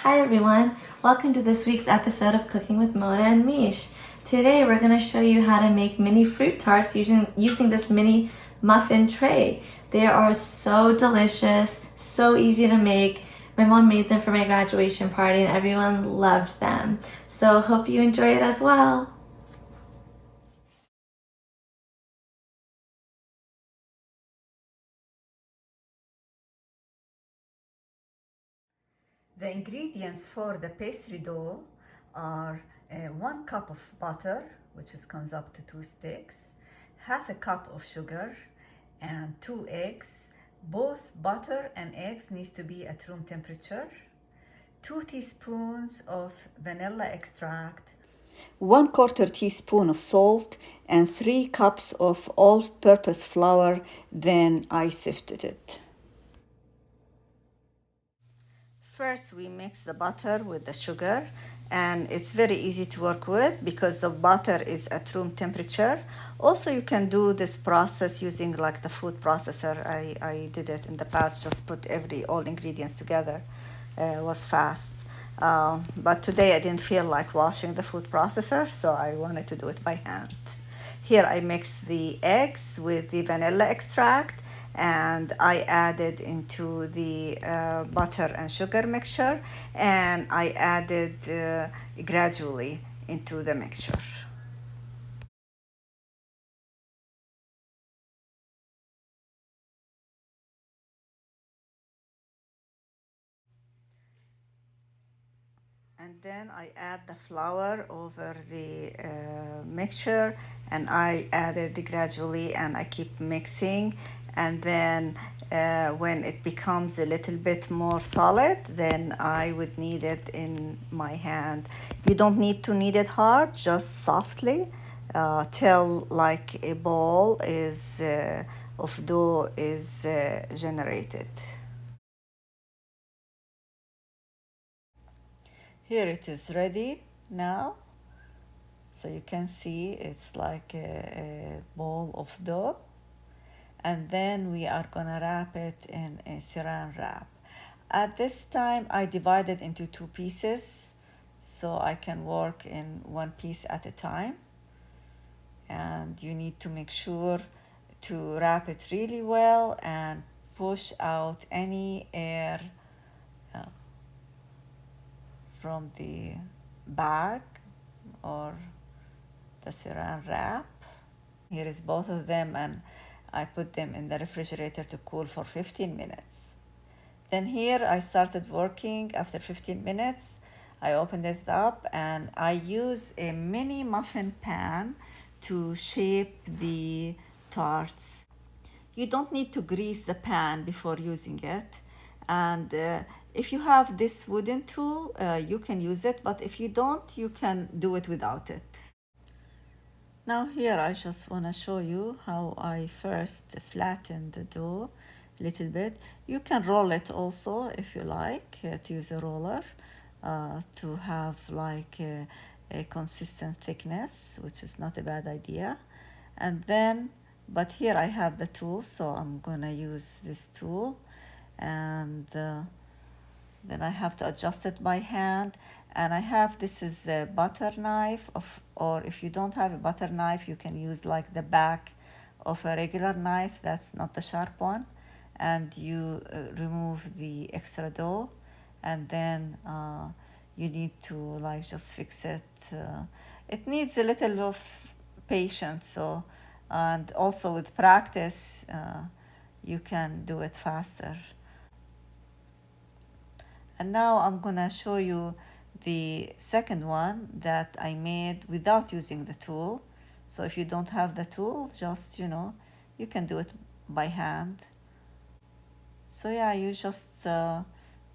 Hi everyone, welcome to this week's episode of Cooking with Mona and Mish. Today we're going to show you how to make mini fruit tarts using this mini muffin tray. They are so delicious, so easy to make. My mom made them for my graduation party and everyone loved them. So hope you enjoy it as well. The ingredients for the pastry dough are 1 cup of butter, which comes up to 2 sticks, half a cup of sugar, and 2 eggs. Both butter and eggs needs to be at room temperature. 2 teaspoons of vanilla extract, 1/4 teaspoon of salt, and 3 cups of all-purpose flour. Then I sifted it. First, we mix the butter with the sugar, and it's very easy to work with because the butter is at room temperature. Also, you can do this process using like the food processor. I did it in the past, just put all ingredients together. It was fast. But today I didn't feel like washing the food processor, so I wanted to do it by hand. Here I mixed the eggs with the vanilla extract, and I added into the butter and sugar mixture, and I added gradually into the mixture. And then I add the flour over the mixture, and I add it gradually, and I keep mixing. And then when it becomes a little bit more solid, then I would knead it in my hand. You don't need to knead it hard, just softly, till like a ball is of dough is generated. Here it is ready now. So you can see it's like a ball of dough. And then we are gonna wrap it in a saran wrap. At this time, I divided into 2 pieces so I can work in one piece at a time. And you need to make sure to wrap it really well and push out any air from the bag or the saran wrap. Here is both of them, and I put them in the refrigerator to cool for 15 minutes. Then here I started working after 15 minutes. I opened it up and I use a mini muffin pan to shape the tarts. You don't need to grease the pan before using it. And if you have this wooden tool, you can use it, but if you don't, you can do it without it. Now here I just want to show you how I first flatten the dough a little bit. You can roll it also if you like, to use a roller to have like a consistent thickness, which is not a bad idea. And then, but here I have the tool, so I'm gonna use this tool, and then I have to adjust it by hand. And I have, this is a butter knife, or if you don't have a butter knife, you can use like the back of a regular knife, that's not the sharp one. And you remove the extra dough, and then you need to like just fix it. It needs a little of patience, so, and also with practice, you can do it faster. And now I'm gonna show you the second one that I made without using the tool. So if you don't have the tool, just, you can do it by hand. So yeah, you just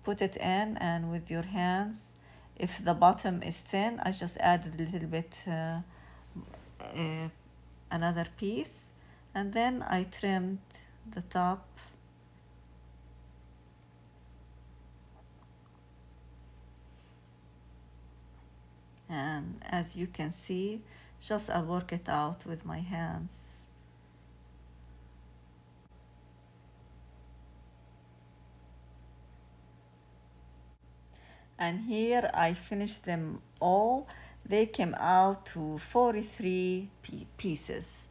put it in, and with your hands, if the bottom is thin, I just added a little bit another piece, and then I trimmed the top. And as you can see, just I'll work it out with my hands. And here I finished them all. They came out to 43 pieces.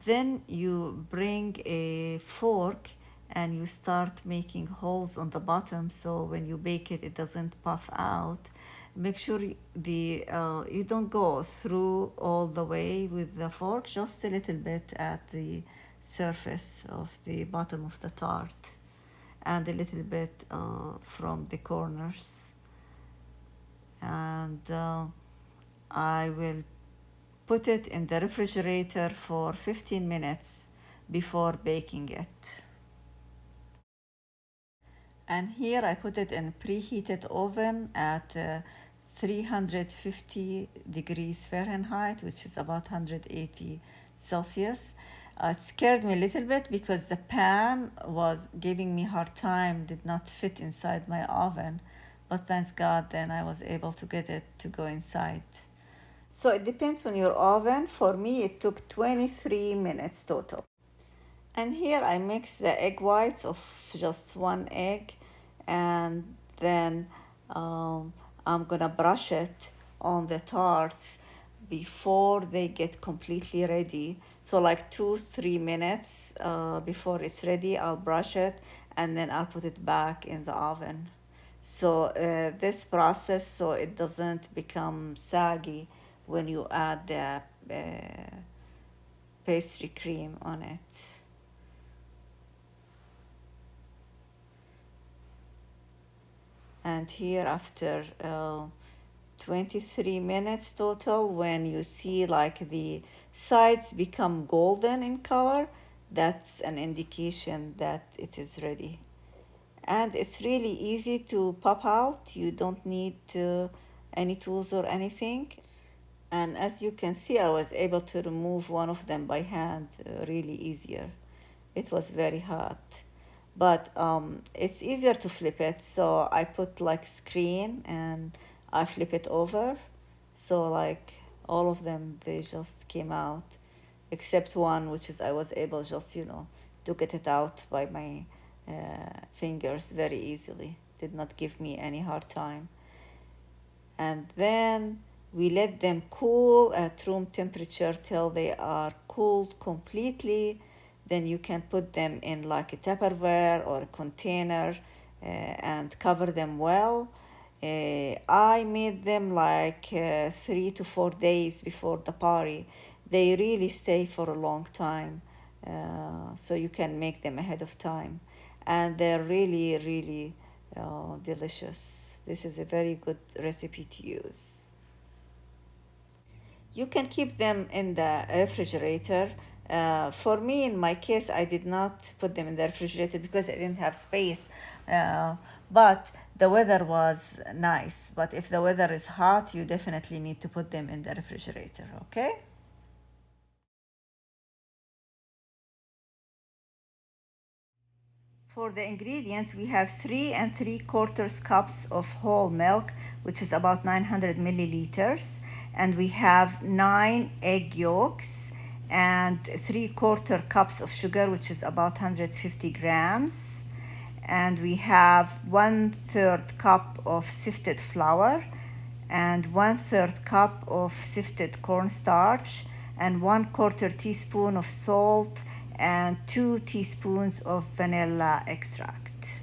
Then you bring a fork and you start making holes on the bottom, so when you bake it, it doesn't puff out. Make sure you don't go through all the way with the fork, just a little bit at the surface of the bottom of the tart, and a little bit from the corners. And I will put it in the refrigerator for 15 minutes before baking it. And here I put it in preheated oven at 350 degrees Fahrenheit, which is about 180 Celsius. It scared me a little bit because the pan was giving me a hard time, did not fit inside my oven. But thanks God, then I was able to get it to go inside. So it depends on your oven. For me, it took 23 minutes total. And here I mix the egg whites of just one egg, and then I'm gonna brush it on the tarts before they get completely ready. So like 2-3 minutes before it's ready, I'll brush it and then I'll put it back in the oven. So this process, so it doesn't become saggy when you add the pastry cream on it. And here after 23 minutes total, when you see like the sides become golden in color, that's an indication that it is ready. And it's really easy to pop out. You don't need any tools or anything. And as you can see, I was able to remove one of them by hand really easier. It was very hot. But it's easier to flip it, so I put like screen and I flip it over. So like all of them, they just came out, except one, which is I was able just, to get it out by my fingers very easily. Did not give me any hard time. And then we let them cool at room temperature till they are cooled completely. Then you can put them in like a Tupperware or a container and cover them well. I made them like 3 to 4 days before the party. They really stay for a long time, so you can make them ahead of time. And they're really, really delicious. This is a very good recipe to use. You can keep them in the refrigerator. For me, in my case, I did not put them in the refrigerator because I didn't have space. But the weather was nice. But if the weather is hot, you definitely need to put them in the refrigerator, okay? For the ingredients, we have 3 3/4 cups of whole milk, which is about 900 milliliters. And we have 9 egg yolks and 3/4 cups of sugar, which is about 150 grams. And we have 1/3 cup of sifted flour and 1/3 cup of sifted cornstarch and 1/4 teaspoon of salt and 2 teaspoons of vanilla extract.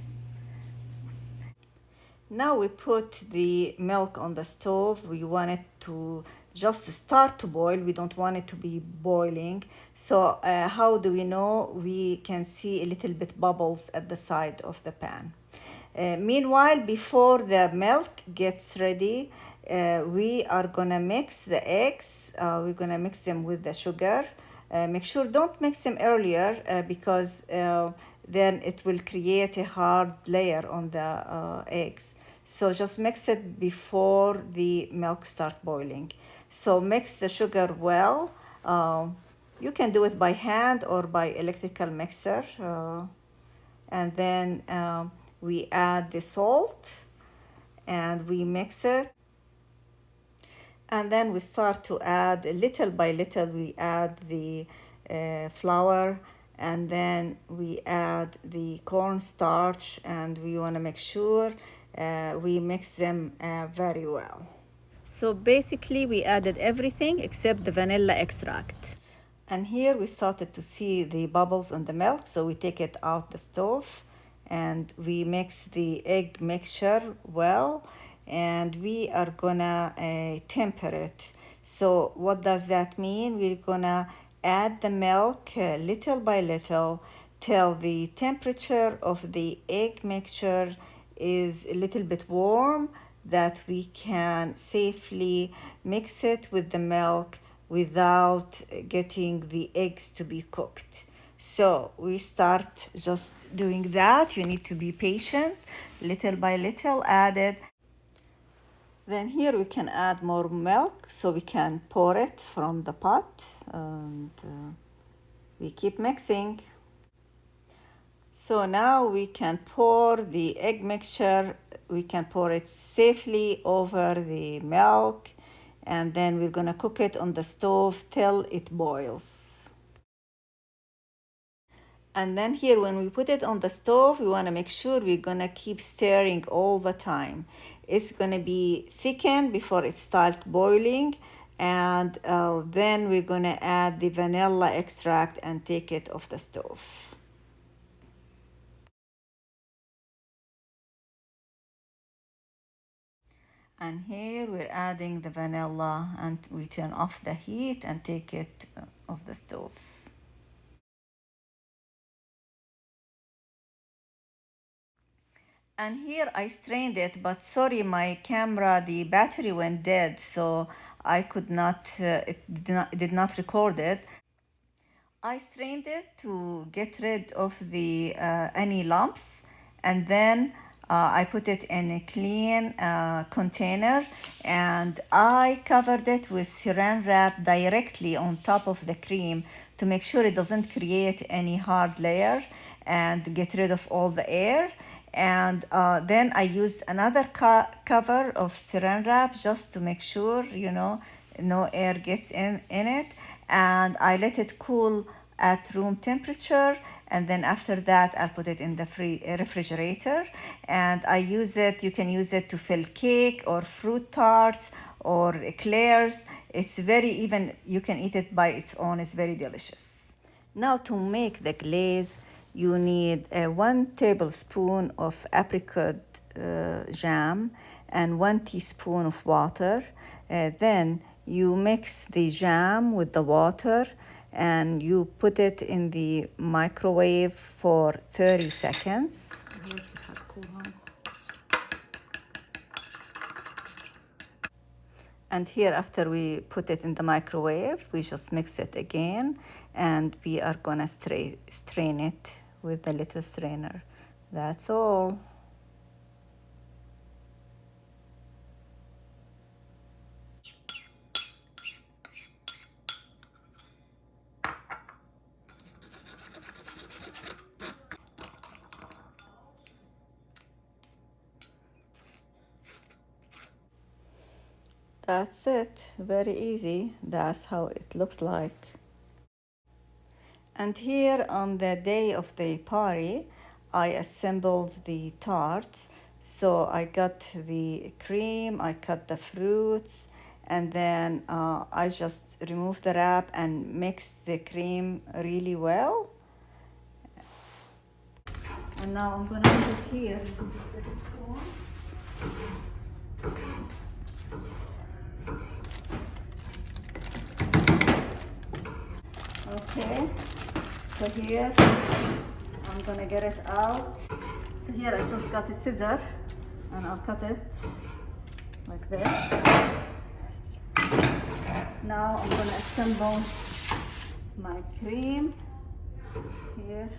Now we put the milk on the stove. We want it to just start to boil. We don't want it to be boiling. So how do we know? We can see a little bit bubbles at the side of the pan. Meanwhile, before the milk gets ready, we are gonna mix the eggs. We're gonna mix them with the sugar. Make sure don't mix them earlier because then it will create a hard layer on the eggs. So just mix it before the milk starts boiling. So mix the sugar well. You can do it by hand or by electrical mixer. And then we add the salt and we mix it. And then we start to add little by little. We add the flour, and then we add the cornstarch, and we want to make sure we mix them very well. So basically we added everything except the vanilla extract. And here we started to see the bubbles on the milk, so we take it out the stove and we mix the egg mixture well, and we are gonna temper it. So what does that mean? We're gonna add the milk little by little till the temperature of the egg mixture is a little bit warm, that we can safely mix it with the milk without getting the eggs to be cooked. So we start just doing that. You need to be patient, little by little, add it. Then here we can add more milk, so we can pour it from the pot, and we keep mixing. So now we can pour the egg mixture, we can pour it safely over the milk, and then we're gonna cook it on the stove till it boils. And then here when we put it on the stove, we wanna make sure we're gonna keep stirring all the time. It's gonna be thickened before it starts boiling, and then we're gonna add the vanilla extract and take it off the stove. And here we're adding the vanilla, and we turn off the heat and take it off the stove. And here I strained it, but sorry, my camera, the battery went dead, so I could not, it did not record it. I strained it to get rid of the any lumps, and then I put it in a clean container, and I covered it with saran wrap directly on top of the cream to make sure it doesn't create any hard layer and get rid of all the air. And then I used another cover of saran wrap just to make sure, you know, no air gets in it. And I let it cool at room temperature, and then after that I'll put it in the refrigerator, and I use it, you can use it to fill cake or fruit tarts or eclairs. It's very, even you can eat it by its own, it's very delicious. Now to make the glaze, you need 1 tablespoon of apricot jam and 1 teaspoon of water. Then you mix the jam with the water, and you put it in the microwave for 30 seconds. And here, after we put it in the microwave, we just mix it again, and we are gonna strain it with the little strainer. That's all. That's it, very easy. That's how it looks like. And here on the day of the party, I assembled the tarts. So I got the cream, I cut the fruits, and then I just removed the wrap and mixed the cream really well. And now I'm gonna put it here. Okay, so here I'm gonna get it out. So here I just got a scissor, and I'll cut it like this. Now I'm gonna assemble my cream here.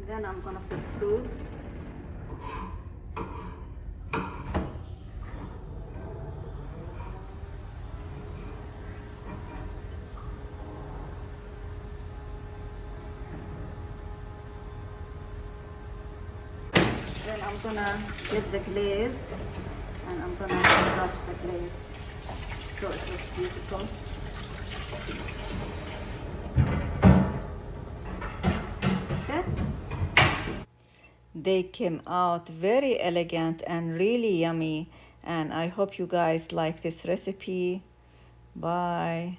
Then I'm gonna put fruits. then I'm gonna get the glaze and I'm gonna brush the glaze so it looks beautiful. Okay. They came out very elegant and really yummy, and I hope you guys like this recipe. Bye.